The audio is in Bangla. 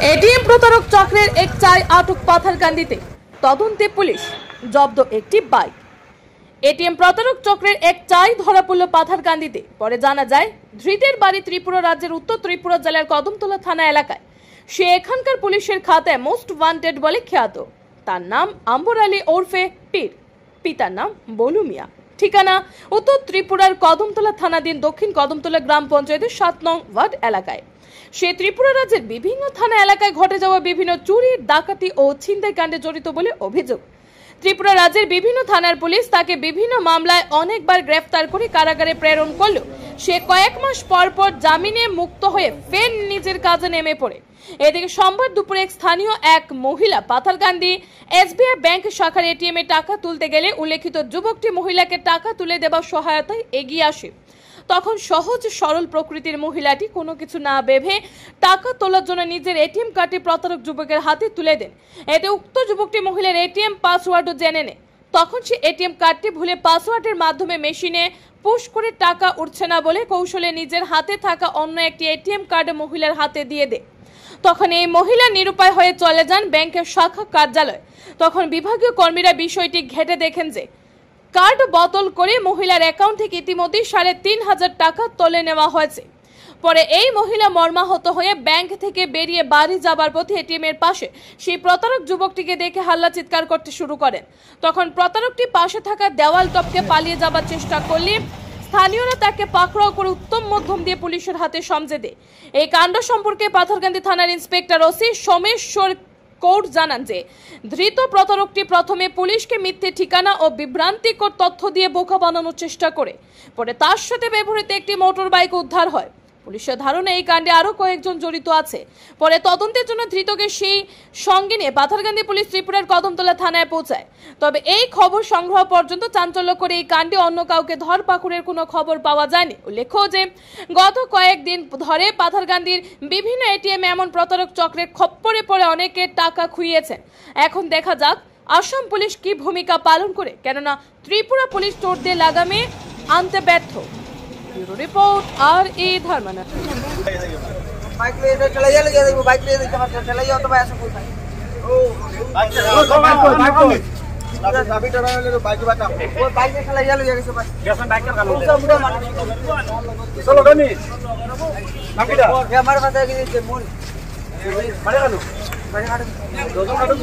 এটিএম প্রতারক চক্রের এক চাই আটক পাথারকান্দিতে, তদন্তে পুলিশ, জব্দ একটি বাইক। এটিএম প্রতারক চক্রের এক চাই ধরা পড়ল পাথারকান্দিতে। পরে জানা যায় ধৃতের বাড়ি ত্রিপুরা রাজ্যের উত্তর ত্রিপুরা জেলার কদমতলা থানা এলাকায়। সে এখানকার পুলিশের খাতায় মোস্ট ওয়ান্টেড বলে খ্যাত। তার নাম আম্বর আলী ওরফে পীর, পিতার নাম বলু মিয়া। ঠিকানা উত্তর ত্রিপুরার কদমতলা থানাধীন দক্ষিণ কদমতলা গ্রাম পঞ্চায়েতের 7 নং ওয়ার্ড এলাকায়। সে ত্রিপুরা রাজ্যের বিভিন্ন থানা এলাকায় ঘটে যাওয়া বিভিন্ন চুরি, ডাকাতি ও ছিনতাই কাণ্ডে জড়িত বলে অভিযোগ। ত্রিপুরা রাজ্যের বিভিন্ন থানার পুলিশ তাকে বিভিন্ন মামলায় অনেকবার গ্রেফতার করে কারাগারে প্রেরণ করলেও সে কয়েক মাস পর পর জামিনে মুক্ত হয়ে ফের নিজের কাজে নেমে পড়ে। এদিকে সোমবার দুপুরে স্থানীয় এক মহিলা পাথারকান্দি এসবিআই ব্যাংক শাখার এটিএম এ টাকা তুলতে গেলে উল্লেখিত যুবকটি মহিলাকে টাকা তুলে দেওয়ার সহায়তায় এগিয়ে আসে। তখন সহজ সরল প্রকৃতির মহিলাটি কোনো কিছু না ভেবে টাকা তোলার জন্য নিজের এটিএম কার্ডটি প্রতারক যুবকের হাতে তুলে দেন। এতে উক্ত যুবকটি মহিলার এটিএম পাসওয়ার্ডও জেনে নেয়। তখন সে এটিএম কার্ডটি ভুলে পাসওয়ার্ডের মাধ্যমে মেশিনে পুশ করে টাকা উঠছে না বলে কৌশলে নিজের হাতে থাকা অন্য একটি এটিএম কার্ড মহিলার হাতে দিয়ে দেয়। তখন এই মহিলা নিরুপায় হয়ে চলে যান ব্যাংকের শাখা কার্যালয়। তখন বিভাগীয় কর্মীরা বিষয়টি ঘেঁটে দেখেন যে কার্ড বদল করে মহিলার অ্যাকাউন্ট থেকে ইতিমধ্যে 3,500 টাকা তুলে নেওয়া হয়েছে। পরে এই মহিলা মর্মাহত হয়ে ব্যাংক থেকে বেরিয়ে বাড়ি যাবার পথে এটিএম এর পাশে সেই প্রতারক যুবকটিকে দেখে হাল্লা চিৎকার করতে শুরু করেন। তখন প্রতারকটি পাশে থাকা দেওয়াল টপকে পালিয়ে যাবার চেষ্টা করলে স্থানীয়রা তাকে পাকড়াও করে উত্তম মধ্যম দিয়ে পুলিশের হাতে সমঝে দেয়। এই কাণ্ড সম্পর্কে পাথারকান্দি থানার ইন্সপেক্টর ওসি সোমেশ্বর কোর্ট জানান যে ধৃত প্রতারকটি প্রথমে পুলিশকে মিথ্যে ঠিকানা ও বিভ্রান্তিকর তথ্য দিয়ে বোকা বানানোর চেষ্টা করে। পরে তার সাথে ব্যবহৃত একটি মোটর বাইক উদ্ধার হয়। পুলিশের ধারণা এই কাণ্ডে আরো কয়েকজন জড়িত আছে। পরে তদন্তের জন্য ধৃতকে সেই সঙ্গে নিয়ে পাথারকান্দি পুলিশ ত্রিপুরার কদমতলা থানায় পৌঁছায়। তবে এই খবর সংগ্রহ পর্যন্ত চাঞ্চল্য করে এই কাণ্ডে অন্য কাউকে ধরপাকড়ের কোনো খবর পাওয়া যায়নি। উল্লেখ্য যে গত কয়েকদিন ধরে পাথারকান্দির বিভিন্ন এটিএম এমন প্রতারক চক্রের খপ্পরে পড়ে অনেকের টাকা খুইয়েছেন। এখন দেখা যাক আসাম পুলিশ কি ভূমিকা পালন করে, কেননা ত্রিপুরা পুলিশ চোরদের লাগামে আনতে ব্যর্থ। Bureau report RA Dharmana. Bike ले इधर चला जा, देखो बाइक ले इधर चला जाओ तो भाई ऐसा बोलता है। ओ बाइक चाबी टरा ले लो, बाइक बता वो बाइक में चला जा लो जगह से बस जैसा बाइक का लो चलो गनी नाकिदा ये हमारे पास है कि मोन बड़े काटो दो काटो